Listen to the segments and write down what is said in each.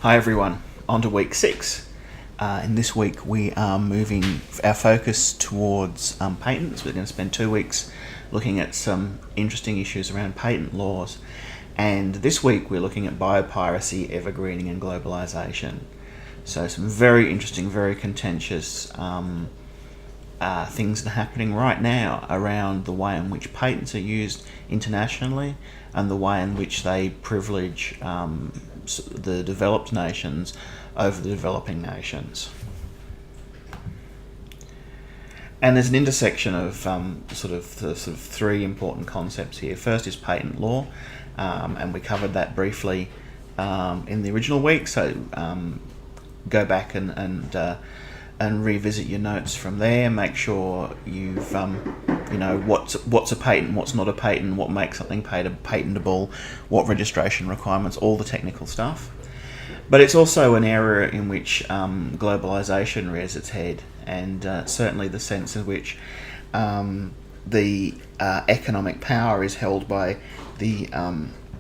Hi everyone, on to week 6. In this week we are moving our focus towards patents. We're going to spend 2 weeks looking at some interesting issues around patent laws. And this week we're looking at biopiracy, evergreening and globalization. So some very interesting, very contentious things that are happening right now around the way in which patents are used internationally and the way in which they privilege the developed nations over the developing nations. And there's an intersection of sort of three important concepts here. First is patent law, and we covered that briefly in the original week. So go back and revisit your notes from there. Make sure you've what's a patent, what's not a patent, what makes something patentable, what registration requirements, all the technical stuff. But it's also an area in which globalization rears its head, and certainly the sense in which the economic power is held by the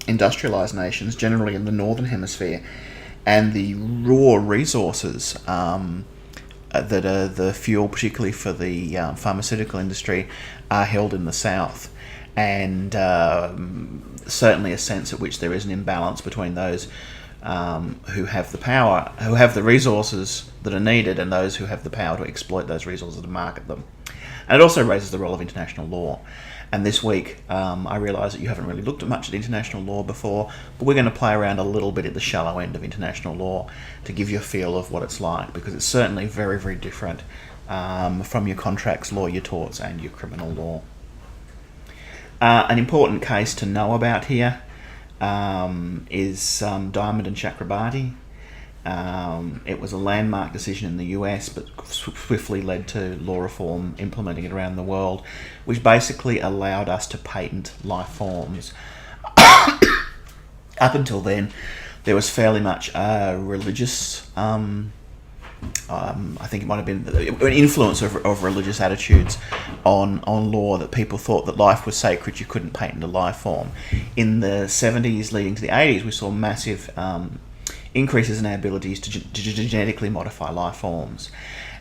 industrialized nations, generally in the northern hemisphere, and the raw resources that are the fuel, particularly for the pharmaceutical industry, are held in the south. And certainly a sense at which there is an imbalance between those who have the power, who have the resources that are needed, and those who have the power to exploit those resources to market them. And it also raises the role of international law. And this week, I realise that you haven't really looked at much at international law before, but we're going to play around a little bit at the shallow end of international law to give you a feel of what it's like, because it's certainly very, very different from your contracts law, your torts, and your criminal law. An important case to know about here is Diamond and Chakrabarti. It was a landmark decision in the US, but swiftly led to law reform implementing it around the world, which basically allowed us to patent life forms. Up until then, there was fairly much religious, I think it might have been an influence of religious attitudes on law, that people thought that life was sacred, you couldn't patent a life form. In the 70s leading to the 80s, we saw massive increases in our abilities to genetically modify life forms.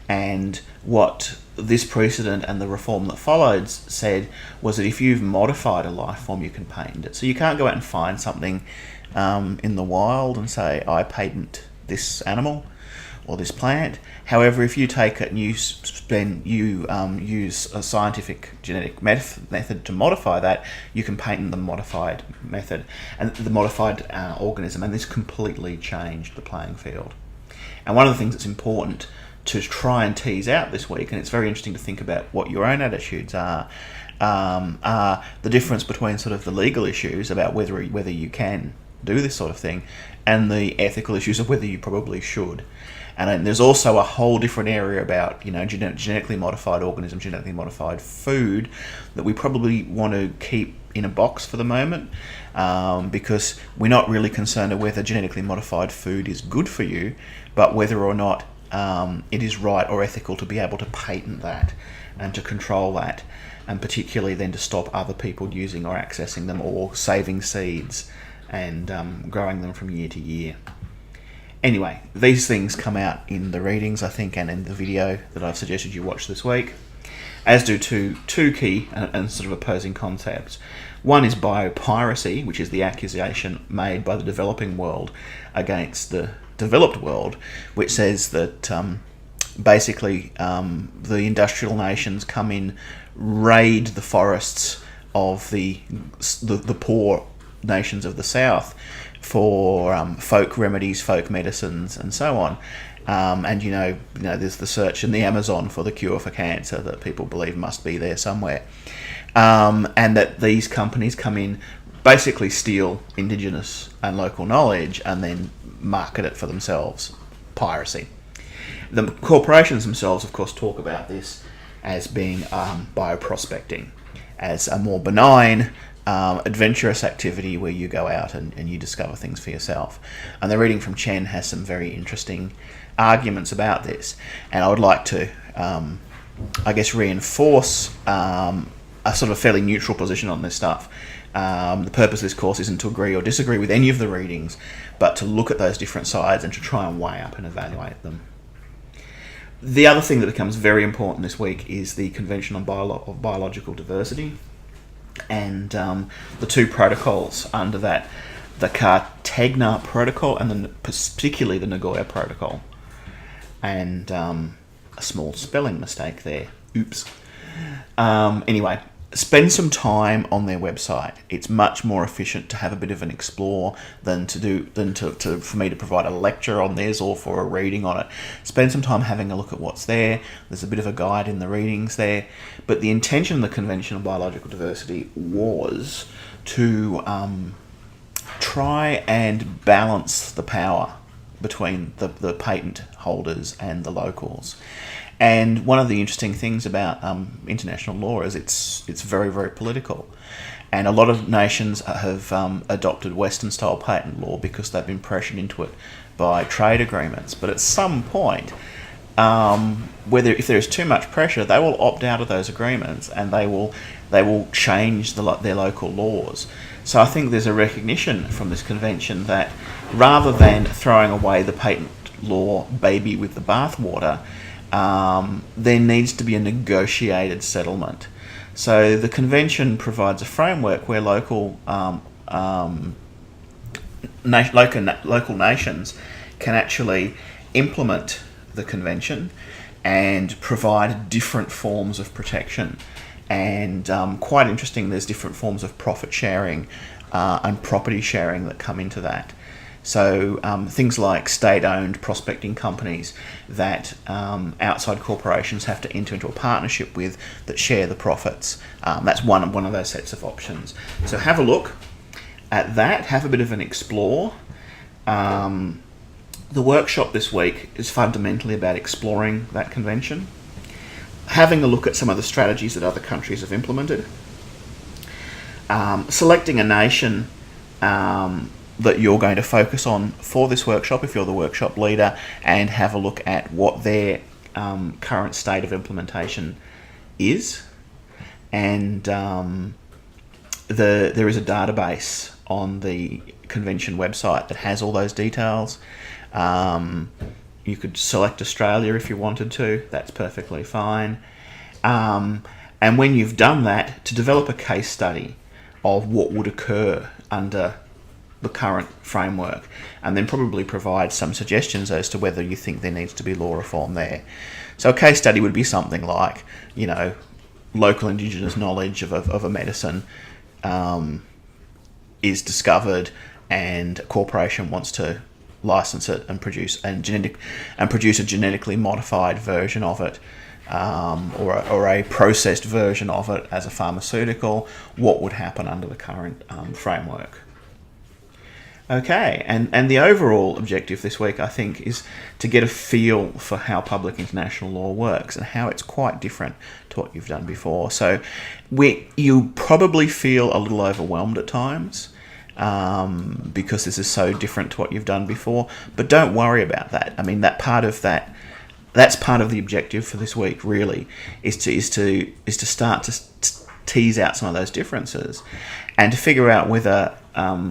And what this precedent and the reform that followed said was that if you've modified a life form, you can patent it. So you can't go out and find something in the wild and say, I patent this animal or this plant. However, if you take it and you use a scientific genetic method to modify that, you can patent the modified method and the modified organism, and this completely changed the playing field. And one of the things that's important to try and tease out this week, and it's very interesting to think about what your own attitudes are the difference between sort of the legal issues about whether you can do this sort of thing and the ethical issues of whether you probably should. And there's also a whole different area about, genetically modified organisms, genetically modified food, that we probably want to keep in a box for the moment, because we're not really concerned with whether genetically modified food is good for you, but whether or not it is right or ethical to be able to patent that and to control that, and particularly then to stop other people using or accessing them or saving seeds and growing them from year to year. Anyway, these things come out in the readings, I think, and in the video that I've suggested you watch this week, as do two key and sort of opposing concepts. One is biopiracy, which is the accusation made by the developing world against the developed world, which says that basically the industrial nations come in, raid the forests of the poor nations of the south for folk remedies, folk medicines, and so on. And there's the search in the Amazon for the cure for cancer that people believe must be there somewhere. And that these companies come in, basically steal indigenous and local knowledge, and then market it for themselves. Piracy. The corporations themselves, of course, talk about this as being bioprospecting, as a more benign, adventurous activity where you go out and you discover things for yourself. And the reading from Chen has some very interesting arguments about this, and I would like to reinforce a sort of fairly neutral position on this stuff. The purpose of this course isn't to agree or disagree with any of the readings, but to look at those different sides and to try and weigh up and evaluate them. The other thing that becomes very important this week is the Convention on Biological Diversity, and the two protocols under that, the Cartagena Protocol and particularly the Nagoya Protocol. And a small spelling mistake there. Oops. Anyway, spend some time on their website. It's much more efficient to have a bit of an explore than for me to provide a lecture on theirs or for a reading on it. Spend some time having a look at what's there. There's a bit of a guide in the readings there. But the intention of the Convention on Biological Diversity was to try and balance the power between the patent holders and the locals. And one of the interesting things about international law is it's very, very political. And a lot of nations have adopted Western-style patent law because they've been pressured into it by trade agreements. But at some point, if there is too much pressure, they will opt out of those agreements and they will change their local laws. So I think there's a recognition from this convention that rather than throwing away the patent law baby with the bathwater, there needs to be a negotiated settlement. So the convention provides a framework where local nations can actually implement the convention and provide different forms of protection. And quite interesting, there's different forms of profit sharing and property sharing that come into that. So things like state-owned prospecting companies that outside corporations have to enter into a partnership with that share the profits. That's one of those sets of options. So have a look at that. Have a bit of an explore. The workshop this week is fundamentally about exploring that convention, having a look at some of the strategies that other countries have implemented, selecting a nation that you're going to focus on for this workshop if you're the workshop leader, and have a look at what their current state of implementation is. And there is a database on the convention website that has all those details. You could select Australia if you wanted to. That's perfectly fine. And when you've done that, to develop a case study of what would occur under the current framework, and then probably provide some suggestions as to whether you think there needs to be law reform there. So a case study would be something like, local Indigenous knowledge of a medicine is discovered, and a corporation wants to license it and produce a genetically modified version of it, or a processed version of it as a pharmaceutical. What would happen under the current framework? Okay, and the overall objective this week, I think, is to get a feel for how public international law works and how it's quite different to what you've done before. So you probably feel a little overwhelmed at times because this is so different to what you've done before, but don't worry about that. I mean, that's part of the objective for this week, really, is to start to tease out some of those differences and to figure out whether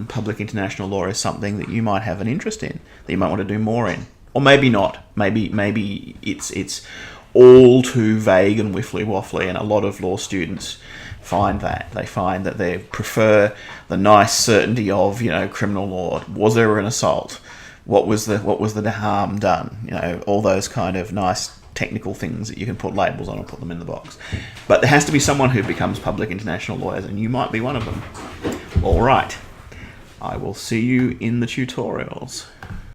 public international law is something that you might have an interest in, that you might want to do more in, or maybe not. Maybe it's all too vague and wiffly-waffly, and a lot of law students find that they prefer the nice certainty of criminal law. Was there an assault? What was the harm done? All those kind of nice technical things that you can put labels on and put them in the box. But there has to be someone who becomes public international lawyers, and you might be one of them. All right. I will see you in the tutorials.